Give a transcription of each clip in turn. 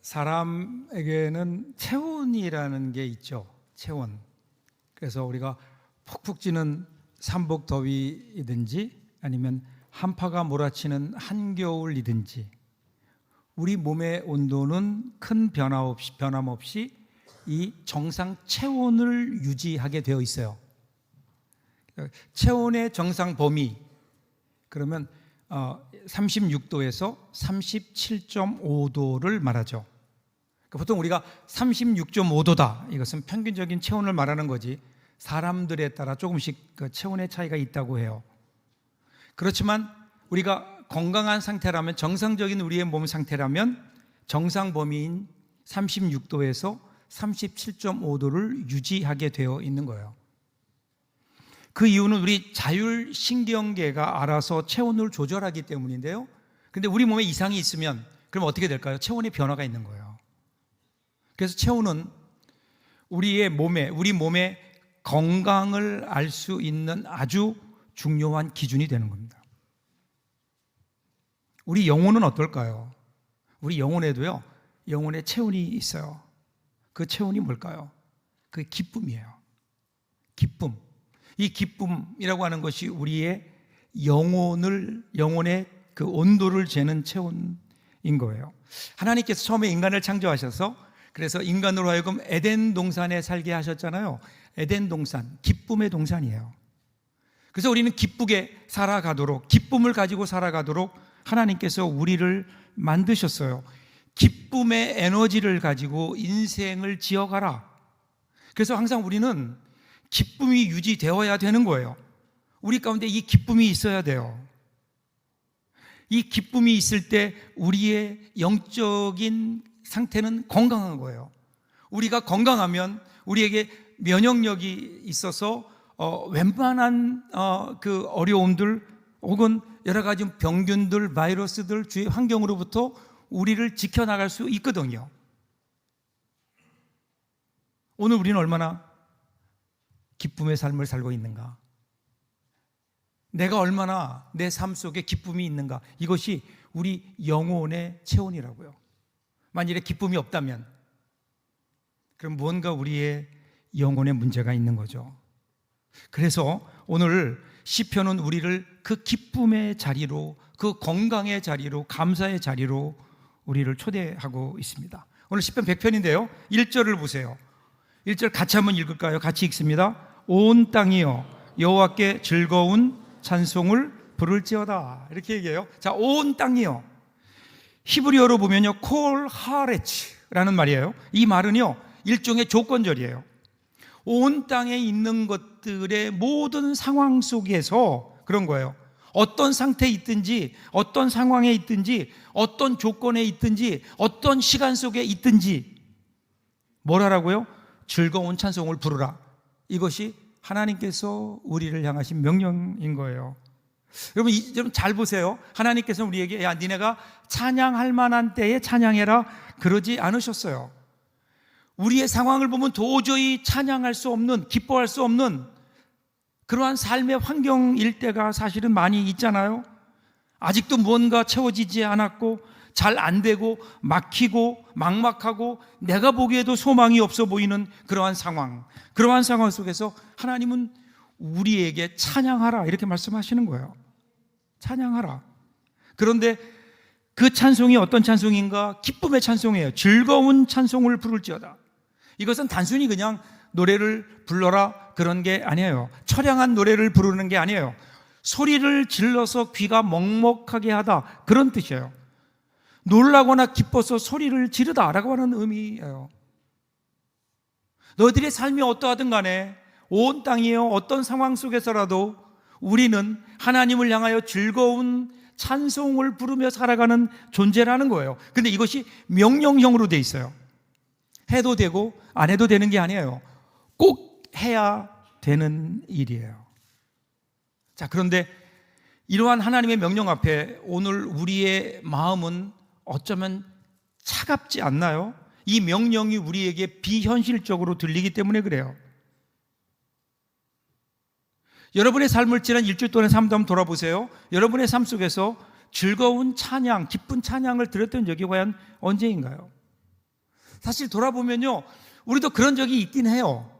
사람에게는 체온이라는 게 있죠. 체온. 그래서 우리가 푹푹 찌는 삼복더위이든지 아니면 한파가 몰아치는 한겨울이든지 우리 몸의 온도는 큰 변함없이 이 정상 체온을 유지하게 되어 있어요. 체온의 정상 범위, 그러면 36도에서 37.5도를 말하죠. 보통 우리가 36.5도다, 이것은 평균적인 체온을 말하는 거지 사람들에 따라 조금씩 그 체온의 차이가 있다고 해요. 그렇지만 우리가 건강한 상태라면, 정상적인 우리의 몸 상태라면 정상 범위인 36도에서 37.5도를 유지하게 되어 있는 거예요. 그 이유는 우리 자율신경계가 알아서 체온을 조절하기 때문인데요. 근데 우리 몸에 이상이 있으면 그럼 어떻게 될까요? 체온의 변화가 있는 거예요. 그래서 체온은 우리 몸의 건강을 알 수 있는 아주 중요한 기준이 되는 겁니다. 우리 영혼은 어떨까요? 우리 영혼에도요, 영혼의 체온이 있어요. 그 체온이 뭘까요? 그게 기쁨이에요. 기쁨. 이 기쁨이라고 하는 것이 우리의 영혼의 그 온도를 재는 체온인 거예요. 하나님께서 처음에 인간을 창조하셔서 그래서 인간으로 하여금 에덴 동산에 살게 하셨잖아요. 에덴 동산, 기쁨의 동산이에요. 그래서 우리는 기쁘게 살아가도록, 기쁨을 가지고 살아가도록 하나님께서 우리를 만드셨어요. 기쁨의 에너지를 가지고 인생을 지어가라. 그래서 항상 우리는 기쁨이 유지되어야 되는 거예요. 우리 가운데 이 기쁨이 있어야 돼요. 이 기쁨이 있을 때 우리의 영적인 상태는 건강한 거예요. 우리가 건강하면 우리에게 면역력이 있어서 웬만한 그 어려움들 혹은 여러 가지 병균들, 바이러스들, 주위 환경으로부터 우리를 지켜나갈 수 있거든요. 오늘 우리는 얼마나 기쁨의 삶을 살고 있는가? 내가 얼마나 내 삶 속에 기쁨이 있는가? 이것이 우리 영혼의 체온이라고요. 만일에 기쁨이 없다면 그럼 무언가 우리의 영혼에 문제가 있는 거죠. 그래서 오늘 시편은 우리를 그 기쁨의 자리로, 그 건강의 자리로, 감사의 자리로 우리를 초대하고 있습니다. 오늘 시편 100편인데요 1절을 보세요. 1절 같이 한번 읽을까요? 같이 읽습니다. 온 땅이여 여호와께 즐거운 찬송을 부를지어다, 이렇게 얘기해요. 자, 온 땅이요. 히브리어로 보면요, 콜 하레츠라는 말이에요. 이 말은요, 일종의 조건절이에요. 온 땅에 있는 것들의 모든 상황 속에서 그런 거예요. 어떤 상태에 있든지, 어떤 상황에 있든지, 어떤 조건에 있든지, 어떤 시간 속에 있든지 뭘 하라고요? 즐거운 찬송을 부르라. 이것이 하나님께서 우리를 향하신 명령인 거예요. 여러분 잘 보세요. 하나님께서 우리에게 야, 니네가 찬양할 만한 때에 찬양해라 그러지 않으셨어요. 우리의 상황을 보면 도저히 찬양할 수 없는, 기뻐할 수 없는 그러한 삶의 환경일 때가 사실은 많이 있잖아요. 아직도 무언가 채워지지 않았고 잘 안 되고 막히고 막막하고 내가 보기에도 소망이 없어 보이는 그러한 상황 속에서 하나님은 우리에게 찬양하라 이렇게 말씀하시는 거예요. 찬양하라. 그런데 그 찬송이 어떤 찬송인가? 기쁨의 찬송이에요. 즐거운 찬송을 부를지어다. 이것은 단순히 그냥 노래를 불러라 그런 게 아니에요. 처량한 노래를 부르는 게 아니에요. 소리를 질러서 귀가 먹먹하게 하다, 그런 뜻이에요. 놀라거나 기뻐서 소리를 지르다라고 하는 의미예요. 너희들의 삶이 어떠하든 간에 온 땅이요 어떤 상황 속에서라도 우리는 하나님을 향하여 즐거운 찬송을 부르며 살아가는 존재라는 거예요. 근데 이것이 명령형으로 돼 있어요. 해도 되고 안 해도 되는 게 아니에요. 꼭 해야 되는 일이에요. 자, 그런데 이러한 하나님의 명령 앞에 오늘 우리의 마음은 어쩌면 차갑지 않나요? 이 명령이 우리에게 비현실적으로 들리기 때문에 그래요. 여러분의 삶을 지난 일주일 동안의 삶도 한번 돌아보세요. 여러분의 삶 속에서 즐거운 찬양, 기쁜 찬양을 드렸던 적이 과연 언제인가요? 사실 돌아보면요, 우리도 그런 적이 있긴 해요.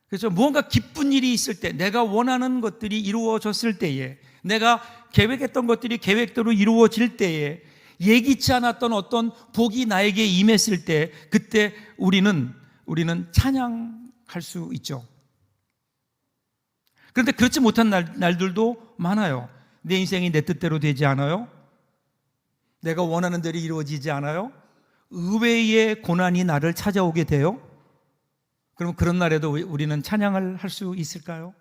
그래서 무언가 기쁜 일이 있을 때, 내가 원하는 것들이 이루어졌을 때에, 내가 계획했던 것들이 계획대로 이루어질 때에, 예기치 않았던 어떤 복이 나에게 임했을 때, 그때 우리는 찬양할 수 있죠. 그런데 그렇지 못한 날들도 많아요. 내 인생이 내 뜻대로 되지 않아요. 내가 원하는 대로 이루어지지 않아요. 의외의 고난이 나를 찾아오게 돼요. 그럼 그런 날에도 우리는 찬양을 할 수 있을까요?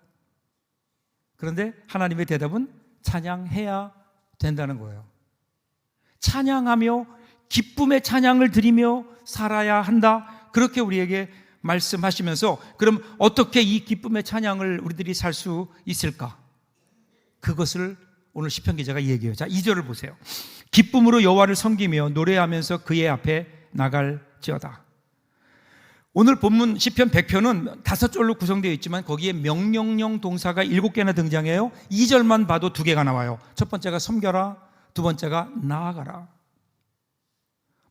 그런데 하나님의 대답은 찬양해야 된다는 거예요. 찬양하며 기쁨의 찬양을 드리며 살아야 한다. 그렇게 우리에게 말씀하시면서, 그럼 어떻게 이 기쁨의 찬양을 우리들이 살 수 있을까? 그것을 오늘 시편 기자가 얘기해요. 자, 2절을 보세요. 기쁨으로 여호와를 섬기며 노래하면서 그의 앞에 나갈지어다. 오늘 본문 시편 100편은 5절로 구성되어 있지만 거기에 명령형 동사가 7개나 등장해요. 2절만 봐도 2개가 나와요. 첫 번째가 섬겨라, 두 번째가 나아가라.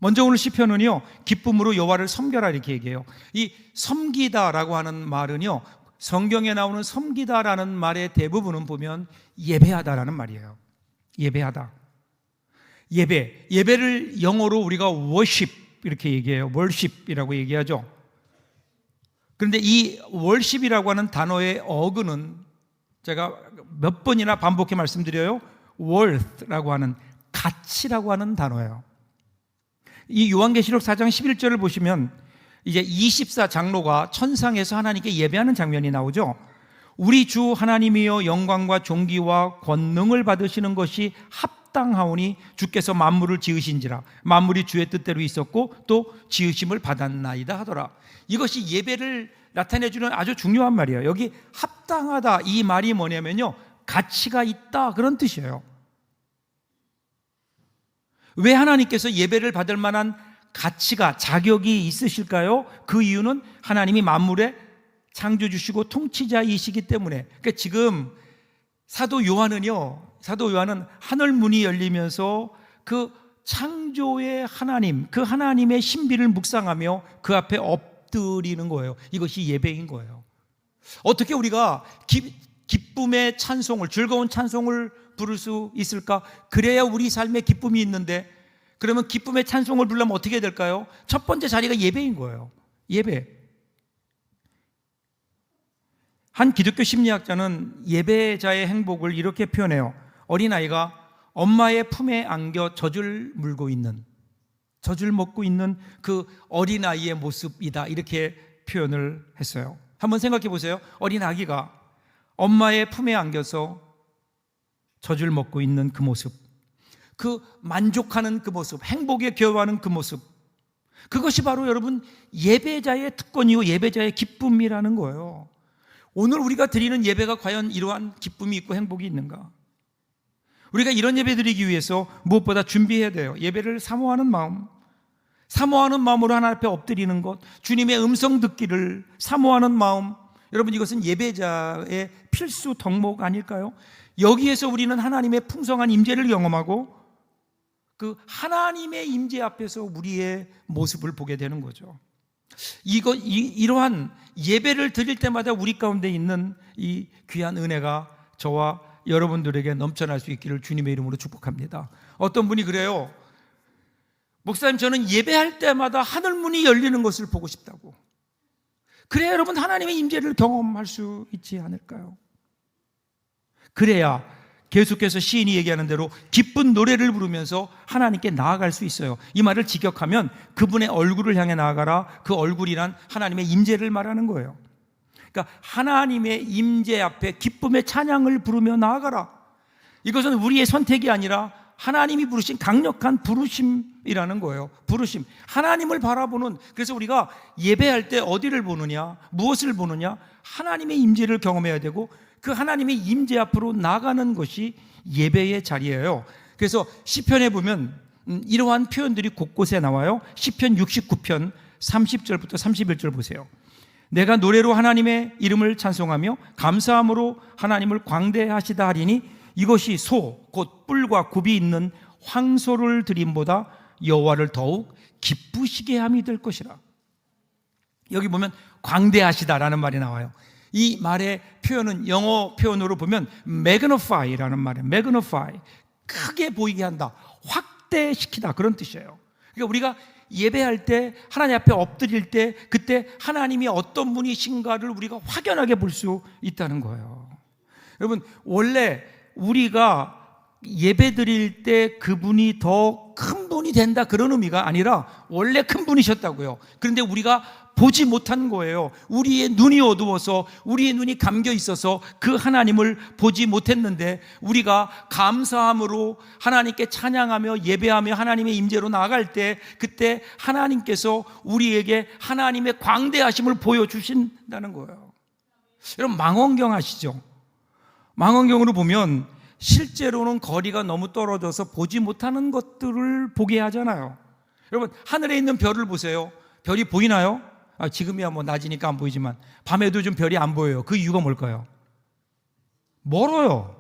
먼저 오늘 시편은요, 기쁨으로 여호와를 섬겨라 이렇게 얘기해요. 이 섬기다라고 하는 말은요, 성경에 나오는 섬기다라는 말의 대부분은 보면 예배하다라는 말이에요. 예배하다. 예배를 영어로 우리가 worship 이렇게 얘기해요. worship이라고 얘기하죠. 그런데 이 worship이라고 하는 단어의 어근은 제가 몇 번이나 반복해 말씀드려요. worth라고 하는 가치라고 하는 단어예요. 이 요한계시록 4장 11절을 보시면 이제 24장로가 천상에서 하나님께 예배하는 장면이 나오죠. 우리 주 하나님이여 영광과 존귀와 권능을 받으시는 것이 합당하오니 주께서 만물을 지으신지라. 만물이 주의 뜻대로 있었고 또 지으심을 받았나이다 하더라. 이것이 예배를 나타내주는 아주 중요한 말이에요. 여기 합당하다 이 말이 뭐냐면요, 가치가 있다 그런 뜻이에요. 왜 하나님께서 예배를 받을 만한 가치가, 자격이 있으실까요? 그 이유는 하나님이 만물의 창조주시고 통치자이시기 때문에. 그러니까 지금 사도 요한은 하늘 문이 열리면서 그 창조의 하나님, 그 하나님의 신비를 묵상하며 그 앞에 엎드리는 거예요. 이것이 예배인 거예요. 어떻게 우리가 기쁨의 찬송을, 즐거운 찬송을 부를 수 있을까? 그래야 우리 삶에 기쁨이 있는데, 그러면 기쁨의 찬송을 부르려면 어떻게 될까요? 첫 번째 자리가 예배인 거예요. 예배. 한 기독교 심리학자는 예배자의 행복을 이렇게 표현해요. 어린아이가 엄마의 품에 안겨 젖을 먹고 있는 그 어린아이의 모습이다 이렇게 표현을 했어요. 한번 생각해 보세요. 어린아기가 엄마의 품에 안겨서 젖을 먹고 있는 그 모습, 그 만족하는 그 모습, 행복에 겨워하는 그 모습, 그것이 바로 여러분 예배자의 특권이고 예배자의 기쁨이라는 거예요. 오늘 우리가 드리는 예배가 과연 이러한 기쁨이 있고 행복이 있는가? 우리가 이런 예배 드리기 위해서 무엇보다 준비해야 돼요. 예배를 사모하는 마음으로 하나님 앞에 엎드리는 것, 주님의 음성 듣기를 사모하는 마음, 여러분 이것은 예배자의 필수 덕목 아닐까요? 여기에서 우리는 하나님의 풍성한 임재를 경험하고 그 하나님의 임재 앞에서 우리의 모습을 보게 되는 거죠. 이러한 예배를 드릴 때마다 우리 가운데 있는 이 귀한 은혜가 저와 여러분들에게 넘쳐날 수 있기를 주님의 이름으로 축복합니다. 어떤 분이 그래요. 목사님, 저는 예배할 때마다 하늘문이 열리는 것을 보고 싶다고. 그래야 여러분 하나님의 임재를 경험할 수 있지 않을까요? 그래야 계속해서 시인이 얘기하는 대로 기쁜 노래를 부르면서 하나님께 나아갈 수 있어요. 이 말을 직역하면 그분의 얼굴을 향해 나아가라. 그 얼굴이란 하나님의 임재를 말하는 거예요. 그러니까 하나님의 임재 앞에 기쁨의 찬양을 부르며 나아가라. 이것은 우리의 선택이 아니라 하나님이 부르신 강력한 부르심이라는 거예요. 부르심. 하나님을 바라보는, 그래서 우리가 예배할 때 어디를 보느냐, 무엇을 보느냐, 하나님의 임재를 경험해야 되고 그 하나님의 임재 앞으로 나가는 것이 예배의 자리예요. 그래서 시편에 보면 이러한 표현들이 곳곳에 나와요. 시편 69편 30절부터 31절 보세요. 내가 노래로 하나님의 이름을 찬송하며 감사함으로 하나님을 광대하시다 하리니 이것이 소 곧 뿔과 굽이 있는 황소를 드림보다 여호와를 더욱 기쁘시게 함이 될 것이라. 여기 보면 광대하시다라는 말이 나와요. 이 말의 표현은 영어 표현으로 보면 magnify라는 말이에요. magnify, 크게 보이게 한다, 확대시키다, 그런 뜻이에요. 그러니까 우리가 예배할 때, 하나님 앞에 엎드릴 때, 그때 하나님이 어떤 분이신가를 우리가 확연하게 볼 수 있다는 거예요. 여러분, 원래 우리가 예배 드릴 때 그분이 더 큰 분이 된다, 그런 의미가 아니라 원래 큰 분이셨다고요. 그런데 우리가 보지 못한 거예요. 우리의 눈이 어두워서, 우리의 눈이 감겨 있어서 그 하나님을 보지 못했는데, 우리가 감사함으로 하나님께 찬양하며 예배하며 하나님의 임재로 나아갈 때, 그때 하나님께서 우리에게 하나님의 광대하심을 보여주신다는 거예요. 여러분, 망원경 아시죠? 망원경으로 보면 실제로는 거리가 너무 떨어져서 보지 못하는 것들을 보게 하잖아요. 여러분, 하늘에 있는 별을 보세요. 별이 보이나요? 지금이야 뭐 낮이니까 안 보이지만 밤에도 좀 별이 안 보여요. 그 이유가 뭘까요? 멀어요.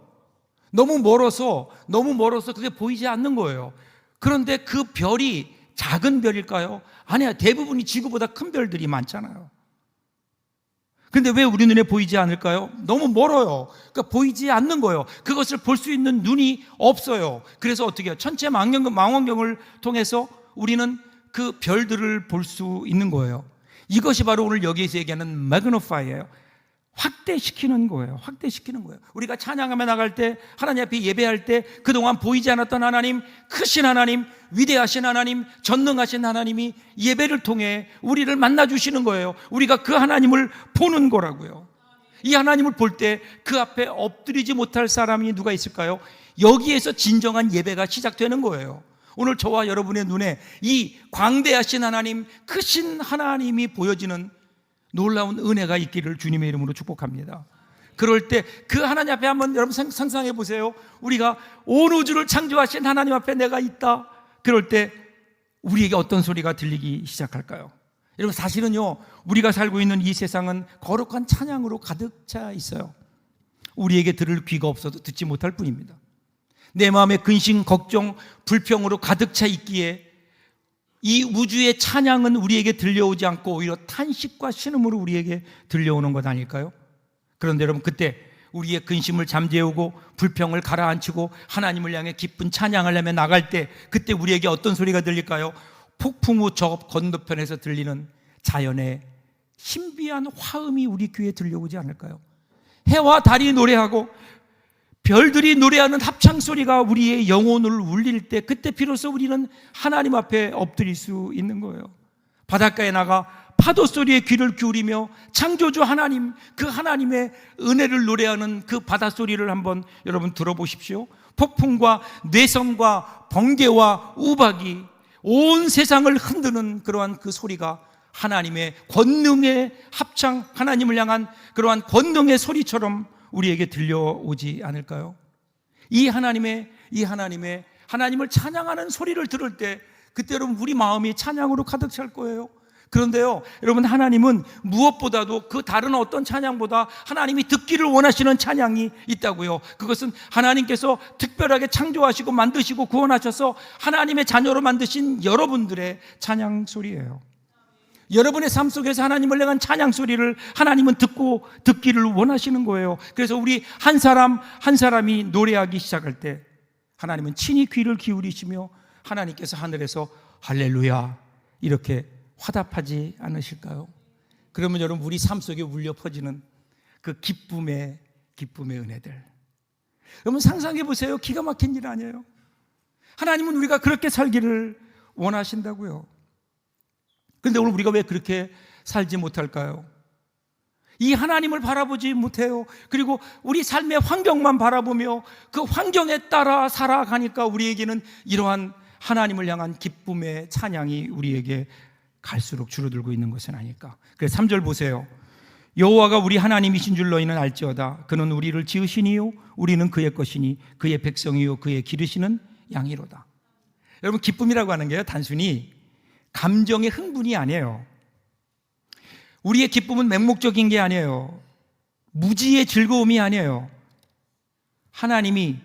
너무 멀어서 그게 보이지 않는 거예요. 그런데 그 별이 작은 별일까요? 아니야, 대부분이 지구보다 큰 별들이 많잖아요. 근데 왜 우리 눈에 보이지 않을까요? 너무 멀어요. 그러니까 보이지 않는 거예요. 그것을 볼 수 있는 눈이 없어요. 그래서 어떻게 해요? 천체 망원경을 통해서 우리는 그 별들을 볼 수 있는 거예요. 이것이 바로 오늘 여기에서 얘기하는 magnify예요. 확대시키는 거예요. 확대시키는 거예요. 우리가 찬양하며 나갈 때, 하나님 앞에 예배할 때, 그동안 보이지 않았던 하나님, 크신 하나님, 위대하신 하나님, 전능하신 하나님이 예배를 통해 우리를 만나주시는 거예요. 우리가 그 하나님을 보는 거라고요. 이 하나님을 볼 때 그 앞에 엎드리지 못할 사람이 누가 있을까요? 여기에서 진정한 예배가 시작되는 거예요. 오늘 저와 여러분의 눈에 이 광대하신 하나님, 크신 하나님이 보여지는 놀라운 은혜가 있기를 주님의 이름으로 축복합니다. 그럴 때 그 하나님 앞에 한번 여러분 상상해 보세요. 우리가 온 우주를 창조하신 하나님 앞에 내가 있다. 그럴 때 우리에게 어떤 소리가 들리기 시작할까요? 여러분, 사실은요, 우리가 살고 있는 이 세상은 거룩한 찬양으로 가득 차 있어요. 우리에게 들을 귀가 없어도 듣지 못할 뿐입니다. 내 마음에 근심, 걱정, 불평으로 가득 차 있기에 이 우주의 찬양은 우리에게 들려오지 않고 오히려 탄식과 신음으로 우리에게 들려오는 것 아닐까요? 그런데 여러분, 그때 우리의 근심을 잠재우고 불평을 가라앉히고 하나님을 향해 기쁜 찬양을 하며 나갈 때, 그때 우리에게 어떤 소리가 들릴까요? 폭풍 후 저 건너편에서 들리는 자연의 신비한 화음이 우리 귀에 들려오지 않을까요? 해와 달이 노래하고 별들이 노래하는 합창소리가 우리의 영혼을 울릴 때, 그때 비로소 우리는 하나님 앞에 엎드릴 수 있는 거예요. 바닷가에 나가 파도 소리에 귀를 기울이며 창조주 하나님, 그 하나님의 은혜를 노래하는 그 바닷소리를 한번 여러분 들어보십시오. 폭풍과 뇌성과 번개와 우박이 온 세상을 흔드는 그러한 그 소리가 하나님의 권능의 합창, 하나님을 향한 그러한 권능의 소리처럼 우리에게 들려오지 않을까요? 이 하나님을 찬양하는 소리를 들을 때, 그때 여러분 우리 마음이 찬양으로 가득 찰 거예요. 그런데요, 여러분, 하나님은 무엇보다도 그 다른 어떤 찬양보다 하나님이 듣기를 원하시는 찬양이 있다고요. 그것은 하나님께서 특별하게 창조하시고 만드시고 구원하셔서 하나님의 자녀로 만드신 여러분들의 찬양 소리예요. 여러분의 삶 속에서 하나님을 향한 찬양 소리를 하나님은 듣기를 원하시는 거예요. 그래서 우리 한 사람 한 사람이 노래하기 시작할 때 하나님은 친히 귀를 기울이시며 하나님께서 하늘에서 할렐루야 이렇게 화답하지 않으실까요? 그러면 여러분, 우리 삶 속에 울려 퍼지는 그 기쁨의 은혜들, 여러분 상상해 보세요. 기가 막힌 일 아니에요? 하나님은 우리가 그렇게 살기를 원하신다고요. 그런데 오늘 우리가 왜 그렇게 살지 못할까요? 이 하나님을 바라보지 못해요. 그리고 우리 삶의 환경만 바라보며 그 환경에 따라 살아가니까 우리에게는 이러한 하나님을 향한 기쁨의 찬양이 우리에게 갈수록 줄어들고 있는 것은 아닐까. 그래서 3절 보세요. 여호와가 우리 하나님이신 줄 너희는 알지어다. 그는 우리를 지으시니요 우리는 그의 것이니 그의 백성이요 그의 기르시는 양이로다. 여러분, 기쁨이라고 하는 게요, 단순히 감정의 흥분이 아니에요. 우리의 기쁨은 맹목적인 게 아니에요. 무지의 즐거움이 아니에요. 하나님이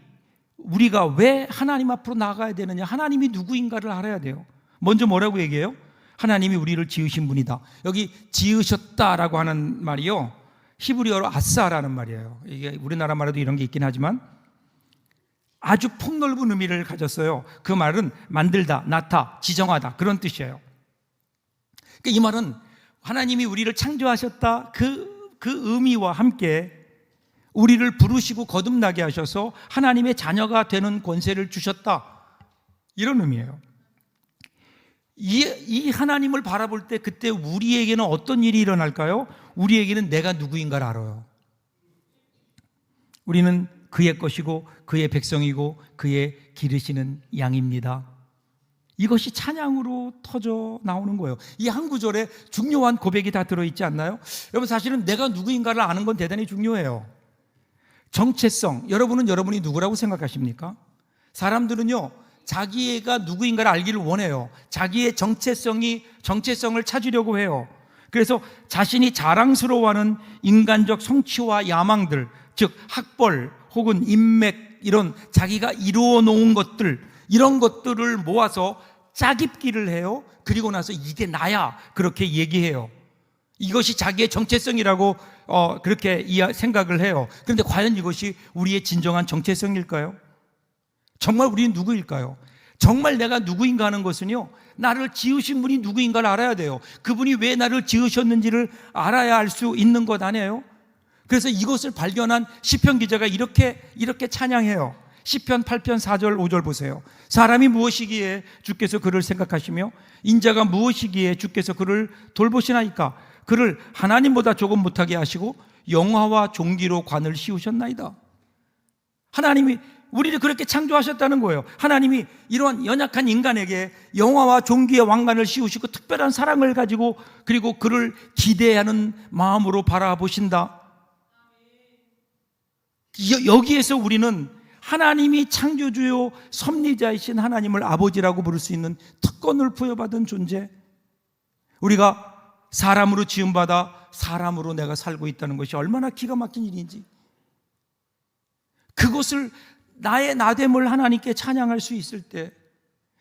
우리가 왜 하나님 앞으로 나아가야 되느냐, 하나님이 누구인가를 알아야 돼요. 먼저 뭐라고 얘기해요? 하나님이 우리를 지으신 분이다. 여기 지으셨다라고 하는 말이요, 히브리어로 아사라는 말이에요. 이게 우리나라 말에도 이런 게 있긴 하지만 아주 폭넓은 의미를 가졌어요. 그 말은 만들다, 낳다, 지정하다, 그런 뜻이에요. 그러니까 이 말은 하나님이 우리를 창조하셨다, 그 의미와 함께 우리를 부르시고 거듭나게 하셔서 하나님의 자녀가 되는 권세를 주셨다, 이런 의미예요. 이 하나님을 바라볼 때 그때 우리에게는 어떤 일이 일어날까요? 우리에게는 내가 누구인가를 알아요. 우리는 그의 것이고 그의 백성이고 그의 기르시는 양입니다. 이것이 찬양으로 터져 나오는 거예요. 이 한 구절에 중요한 고백이 다 들어있지 않나요? 여러분, 사실은 내가 누구인가를 아는 건 대단히 중요해요. 정체성, 여러분은 여러분이 누구라고 생각하십니까? 사람들은요, 자기가 누구인가를 알기를 원해요. 자기의 정체성을 찾으려고 해요. 그래서 자신이 자랑스러워하는 인간적 성취와 야망들, 즉 학벌 혹은 인맥, 이런 자기가 이루어 놓은 것들, 이런 것들을 모아서 짜깁기를 해요. 그리고 나서 이게 나야, 그렇게 얘기해요. 이것이 자기의 정체성이라고 그렇게 생각을 해요. 그런데 과연 이것이 우리의 진정한 정체성일까요? 정말 우리는 누구일까요? 정말 내가 누구인가 하는 것은요, 나를 지으신 분이 누구인가를 알아야 돼요. 그분이 왜 나를 지으셨는지를 알아야 할 수 있는 것 아니에요? 그래서 이것을 발견한 시편 기자가 이렇게 찬양해요. 시편 8편 4절 5절 보세요. 사람이 무엇이기에 주께서 그를 생각하시며 인자가 무엇이기에 주께서 그를 돌보시나이까. 그를 하나님보다 조금 못하게 하시고 영화와 종기로 관을 씌우셨나이다. 하나님이 우리를 그렇게 창조하셨다는 거예요. 하나님이 이러한 연약한 인간에게 영화와 종기의 왕관을 씌우시고 특별한 사랑을 가지고, 그리고 그를 기대하는 마음으로 바라보신다. 여기에서 우리는 하나님이 창조주요 섭리자이신 하나님을 아버지라고 부를 수 있는 특권을 부여받은 존재, 우리가 사람으로 지음받아 사람으로 내가 살고 있다는 것이 얼마나 기가 막힌 일인지, 그것을 나의 나됨을 하나님께 찬양할 수 있을 때,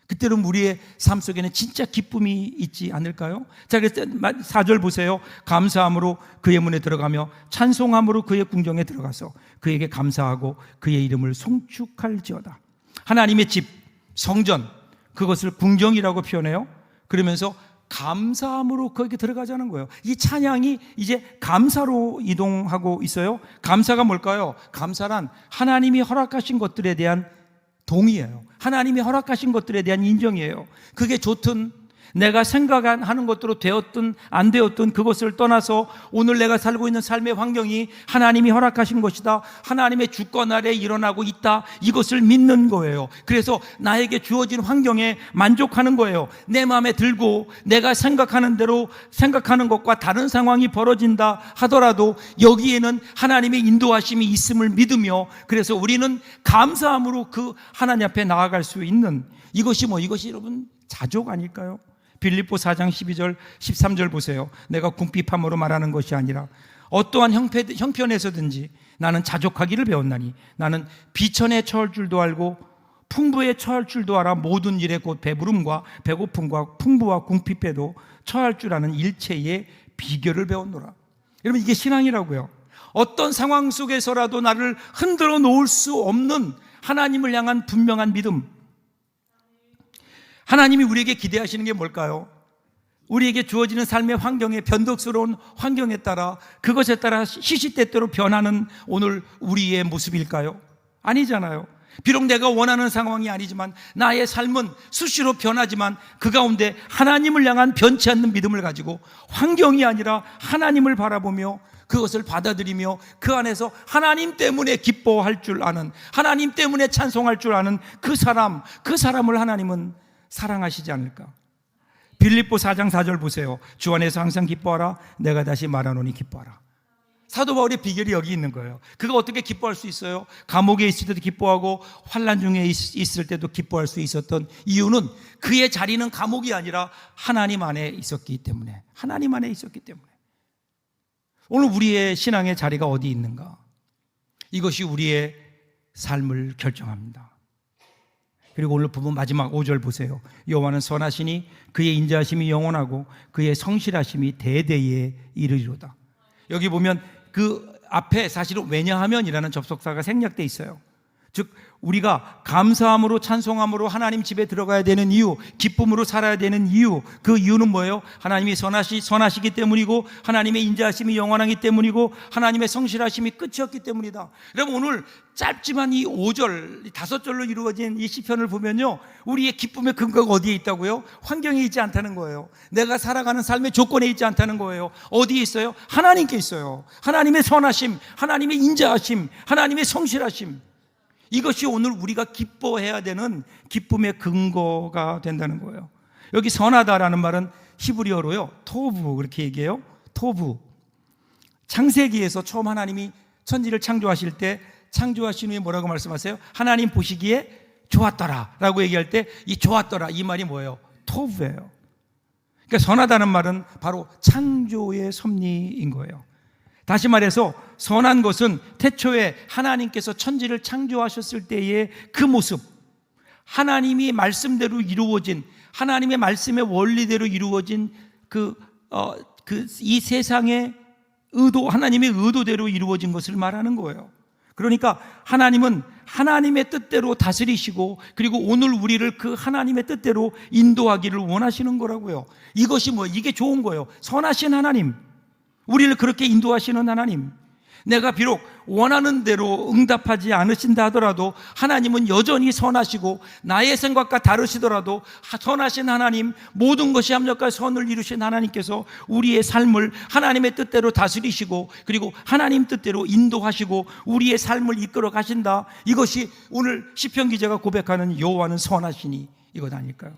그때는 우리의 삶 속에는 진짜 기쁨이 있지 않을까요? 자, 그래서 4절 보세요. 감사함으로 그의 문에 들어가며 찬송함으로 그의 궁정에 들어가서 그에게 감사하고 그의 이름을 송축할지어다. 하나님의 집, 성전, 그것을 궁정이라고 표현해요. 그러면서 감사함으로 거기에 들어가자는 거예요. 이 찬양이 이제 감사로 이동하고 있어요. 감사가 뭘까요? 감사란 하나님이 허락하신 것들에 대한 동의예요. 하나님이 허락하신 것들에 대한 인정이에요. 그게 좋든 내가 생각하는 것대로 되었든 안 되었든 그것을 떠나서 오늘 내가 살고 있는 삶의 환경이 하나님이 허락하신 것이다, 하나님의 주권 아래 일어나고 있다, 이것을 믿는 거예요. 그래서 나에게 주어진 환경에 만족하는 거예요. 내 마음에 들고 내가 생각하는 대로 생각하는 것과 다른 상황이 벌어진다 하더라도 여기에는 하나님의 인도하심이 있음을 믿으며, 그래서 우리는 감사함으로 그 하나님 앞에 나아갈 수 있는, 이것이 여러분 자족 아닐까요? 빌립보 4장 12절 13절 보세요. 내가 궁핍함으로 말하는 것이 아니라 어떠한 형편에서든지 나는 자족하기를 배웠나니 나는 비천에 처할 줄도 알고 풍부에 처할 줄도 알아 모든 일에 곧 배부름과 배고픔과 풍부와 궁핍에도 처할 줄 아는 일체의 비결을 배웠노라. 여러분, 이게 신앙이라고요. 어떤 상황 속에서라도 나를 흔들어 놓을 수 없는 하나님을 향한 분명한 믿음. 하나님이 우리에게 기대하시는 게 뭘까요? 우리에게 주어지는 삶의 환경에, 변덕스러운 환경에 따라, 그것에 따라 시시때때로 변하는 오늘 우리의 모습일까요? 아니잖아요. 비록 내가 원하는 상황이 아니지만 나의 삶은 수시로 변하지만 그 가운데 하나님을 향한 변치 않는 믿음을 가지고 환경이 아니라 하나님을 바라보며 그것을 받아들이며 그 안에서 하나님 때문에 기뻐할 줄 아는, 하나님 때문에 찬송할 줄 아는 그 사람을 하나님은 사랑하시지 않을까? 빌립보 4장 4절 보세요. 주 안에서 항상 기뻐하라. 내가 다시 말하노니 기뻐하라. 사도 바울의 비결이 여기 있는 거예요. 그가 어떻게 기뻐할 수 있어요? 감옥에 있을 때도 기뻐하고 환난 중에 있을 때도 기뻐할 수 있었던 이유는 그의 자리는 감옥이 아니라 하나님 안에 있었기 때문에, 하나님 안에 있었기 때문에. 오늘 우리의 신앙의 자리가 어디 있는가? 이것이 우리의 삶을 결정합니다. 그리고 오늘 부분 마지막 5절 보세요. 여호와는 선하시니 그의 인자하심이 영원하고 그의 성실하심이 대대에 이르리로다. 여기 보면 그 앞에 사실은 왜냐하면이라는 접속사가 생략되어 있어요. 즉 우리가 감사함으로 찬송함으로 하나님 집에 들어가야 되는 이유, 기쁨으로 살아야 되는 이유, 그 이유는 뭐예요? 하나님이 선하시기 때문이고 하나님의 인자하심이 영원하기 때문이고 하나님의 성실하심이 끝이 없기 때문이다. 여러분 오늘 짧지만 이 5절, 5절로 이루어진 이 시편을 보면요, 우리의 기쁨의 근거가 어디에 있다고요? 환경에 있지 않다는 거예요. 내가 살아가는 삶의 조건에 있지 않다는 거예요. 어디에 있어요? 하나님께 있어요. 하나님의 선하심, 하나님의 인자하심, 하나님의 성실하심, 이것이 오늘 우리가 기뻐해야 되는 기쁨의 근거가 된다는 거예요. 여기 선하다라는 말은 히브리어로요, 토부, 그렇게 얘기해요. 토부. 창세기에서 처음 하나님이 천지를 창조하실 때 창조하신 후에 뭐라고 말씀하세요? 하나님 보시기에 좋았더라 라고 얘기할 때 이 좋았더라, 이 말이 뭐예요? 토부예요. 그러니까 선하다는 말은 바로 창조의 섭리인 거예요. 다시 말해서 선한 것은 태초에 하나님께서 천지를 창조하셨을 때의 그 모습, 하나님이 말씀대로 이루어진, 하나님의 말씀의 원리대로 이루어진 이 세상의 의도, 하나님의 의도대로 이루어진 것을 말하는 거예요. 그러니까 하나님은 하나님의 뜻대로 다스리시고 그리고 오늘 우리를 그 하나님의 뜻대로 인도하기를 원하시는 거라고요. 이것이 이게 좋은 거예요. 선하신 하나님, 우리를 그렇게 인도하시는 하나님, 내가 비록 원하는 대로 응답하지 않으신다 하더라도 하나님은 여전히 선하시고 나의 생각과 다르시더라도 선하신 하나님, 모든 것이 합력과 선을 이루신 하나님께서 우리의 삶을 하나님의 뜻대로 다스리시고 그리고 하나님 뜻대로 인도하시고 우리의 삶을 이끌어 가신다. 이것이 오늘 시편 기자가 고백하는 여호와는 선하시니 이것 아닐까요?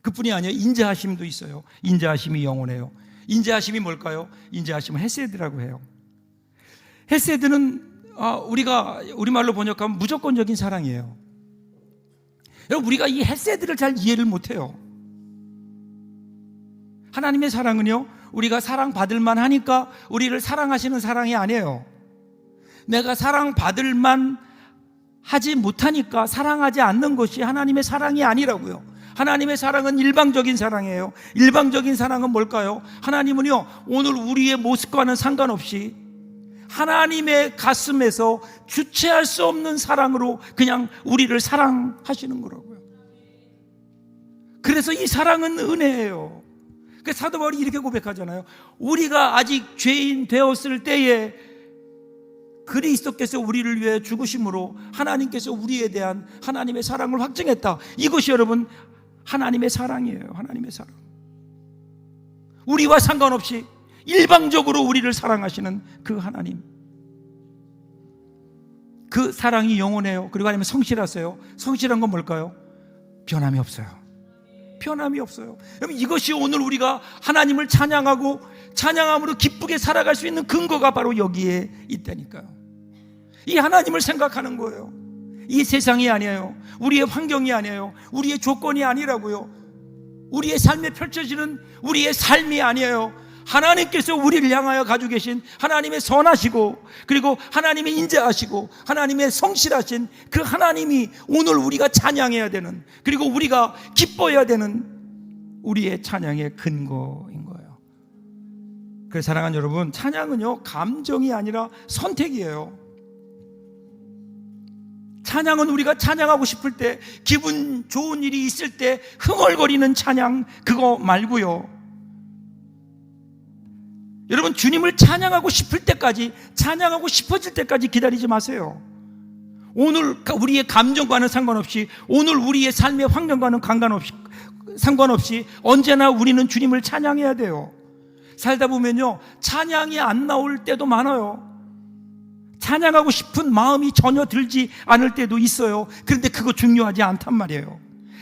그뿐이 아니에요. 인자하심도 있어요. 인자하심이 영원해요. 인자하심이 뭘까요? 인자하심은 헤세드라고 해요. 헤세드는 우리가 우리말로 번역하면 무조건적인 사랑이에요. 여러분 우리가 이 헤세드를 잘 이해를 못해요. 하나님의 사랑은요, 우리가 사랑받을 만 하니까 우리를 사랑하시는 사랑이 아니에요. 내가 사랑받을 만 하지 못하니까 사랑하지 않는 것이 하나님의 사랑이 아니라고요. 하나님의 사랑은 일방적인 사랑이에요. 일방적인 사랑은 뭘까요? 하나님은요, 오늘 우리의 모습과는 상관없이 하나님의 가슴에서 주체할 수 없는 사랑으로 그냥 우리를 사랑하시는 거라고요. 그래서 이 사랑은 은혜예요. 그래서 사도 바울이 이렇게 고백하잖아요. 우리가 아직 죄인 되었을 때에 그리스도께서 우리를 위해 죽으심으로 하나님께서 우리에 대한 하나님의 사랑을 확증했다. 이것이 여러분 하나님의 사랑이에요. 하나님의 사랑. 우리와 상관없이 일방적으로 우리를 사랑하시는 그 하나님, 그 사랑이 영원해요. 그리고 하나님은 성실하세요. 성실한 건 뭘까요? 변함이 없어요. 변함이 없어요. 여러분 이것이 오늘 우리가 하나님을 찬양하고 찬양함으로 기쁘게 살아갈 수 있는 근거가 바로 여기에 있다니까요. 이 하나님을 생각하는 거예요. 이 세상이 아니에요. 우리의 환경이 아니에요. 우리의 조건이 아니라고요. 우리의 삶에 펼쳐지는 우리의 삶이 아니에요. 하나님께서 우리를 향하여 가지고 계신 하나님의 선하시고 그리고 하나님의 인자하시고 하나님의 성실하신 그 하나님이 오늘 우리가 찬양해야 되는, 그리고 우리가 기뻐해야 되는 우리의 찬양의 근거인 거예요. 그래서 사랑하는 여러분, 찬양은요 감정이 아니라 선택이에요. 찬양은 우리가 찬양하고 싶을 때, 기분 좋은 일이 있을 때 흥얼거리는 찬양, 그거 말고요. 여러분 주님을 찬양하고 싶을 때까지, 찬양하고 싶어질 때까지 기다리지 마세요. 오늘 우리의 감정과는 상관없이, 오늘 우리의 삶의 환경과는 상관없이 언제나 우리는 주님을 찬양해야 돼요. 살다 보면요 찬양이 안 나올 때도 많아요. 찬양하고 싶은 마음이 전혀 들지 않을 때도 있어요. 그런데 그거 중요하지 않단 말이에요.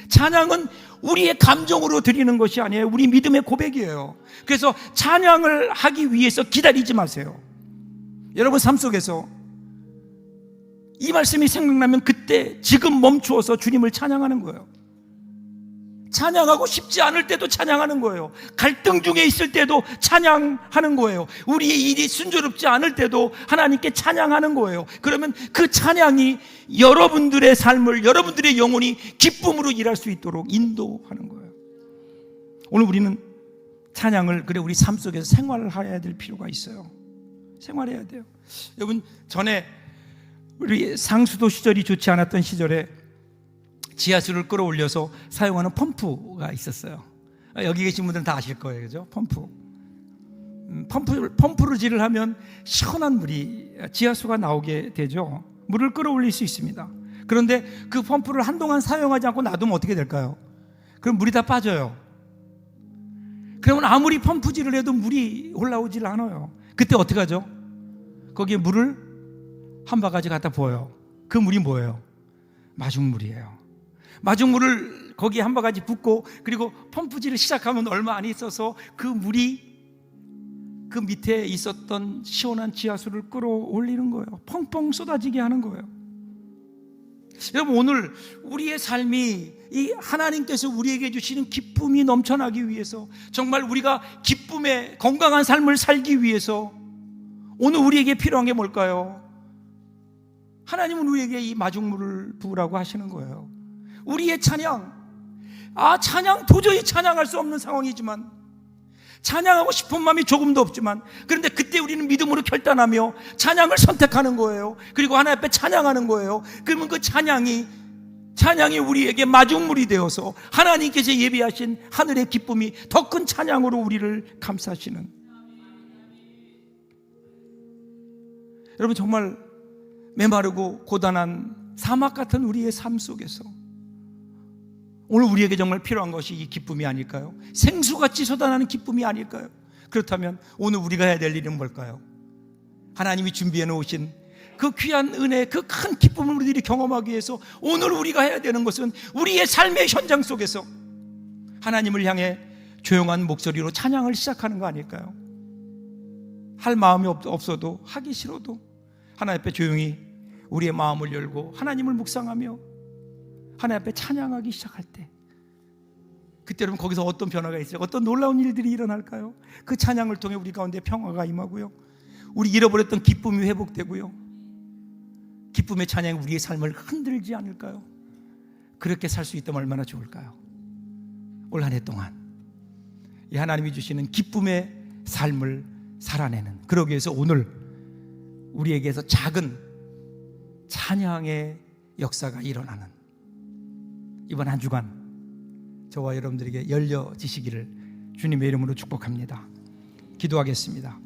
찬양은 우리의 감정으로 드리는 것이 아니에요. 우리 믿음의 고백이에요. 그래서 찬양을 하기 위해서 기다리지 마세요. 여러분 삶 속에서 이 말씀이 생각나면 그때 지금 멈추어서 주님을 찬양하는 거예요. 찬양하고 싶지 않을 때도 찬양하는 거예요. 갈등 중에 있을 때도 찬양하는 거예요. 우리의 일이 순조롭지 않을 때도 하나님께 찬양하는 거예요. 그러면 그 찬양이 여러분들의 삶을, 여러분들의 영혼이 기쁨으로 일할 수 있도록 인도하는 거예요. 오늘 우리는 찬양을 우리 삶 속에서 생활해야 될 필요가 있어요. 생활해야 돼요. 여러분, 전에 우리 상수도 시절이 좋지 않았던 시절에 지하수를 끌어올려서 사용하는 펌프가 있었어요. 여기 계신 분들은 다 아실 거예요, 그죠? 펌프를 하면 시원한 물이, 지하수가 나오게 되죠. 물을 끌어올릴 수 있습니다. 그런데 그 펌프를 한동안 사용하지 않고 놔두면 어떻게 될까요? 그럼 물이 다 빠져요. 그러면 아무리 펌프질을 해도 물이 올라오질 않아요. 그때 어떻게 하죠? 거기에 물을 한 바가지 갖다 부어요. 그 물이 뭐예요? 마중물이에요. 마중물을 거기에 한 바가지 붓고, 그리고 펌프질을 시작하면 얼마 안 있어서 그 물이 그 밑에 있었던 시원한 지하수를 끌어올리는 거예요. 펑펑 쏟아지게 하는 거예요. 여러분, 오늘 우리의 삶이 이 하나님께서 우리에게 주시는 기쁨이 넘쳐나기 위해서, 정말 우리가 기쁨의 건강한 삶을 살기 위해서 오늘 우리에게 필요한 게 뭘까요? 하나님은 우리에게 이 마중물을 부으라고 하시는 거예요. 우리의 찬양, 찬양, 도저히 찬양할 수 없는 상황이지만, 찬양하고 싶은 마음이 조금도 없지만, 그런데 그때 우리는 믿음으로 결단하며 찬양을 선택하는 거예요. 그리고 하나님 앞에 찬양하는 거예요. 그러면 그 찬양이 우리에게 마중물이 되어서 하나님께서 예비하신 하늘의 기쁨이 더 큰 찬양으로 우리를 감싸시는, 여러분, 정말 메마르고 고단한 사막 같은 우리의 삶 속에서 오늘 우리에게 정말 필요한 것이 이 기쁨이 아닐까요? 생수같이 쏟아나는 기쁨이 아닐까요? 그렇다면 오늘 우리가 해야 될 일은 뭘까요? 하나님이 준비해 놓으신 그 귀한 은혜, 그 큰 기쁨을 우리들이 경험하기 위해서 오늘 우리가 해야 되는 것은 우리의 삶의 현장 속에서 하나님을 향해 조용한 목소리로 찬양을 시작하는 거 아닐까요? 할 마음이 없어도, 하기 싫어도 하나님 앞에 조용히 우리의 마음을 열고 하나님을 묵상하며 하나님 앞에 찬양하기 시작할 때, 그때 여러분, 거기서 어떤 변화가 있어요? 어떤 놀라운 일들이 일어날까요? 그 찬양을 통해 우리 가운데 평화가 임하고요, 우리 잃어버렸던 기쁨이 회복되고요, 기쁨의 찬양이 우리의 삶을 흔들지 않을까요? 그렇게 살 수 있다면 얼마나 좋을까요? 올 한 해 동안 이 하나님이 주시는 기쁨의 삶을 살아내는, 그러기 위해서 오늘 우리에게서 작은 찬양의 역사가 일어나는 이번 한 주간 저와 여러분들에게 열려지시기를 주님의 이름으로 축복합니다. 기도하겠습니다.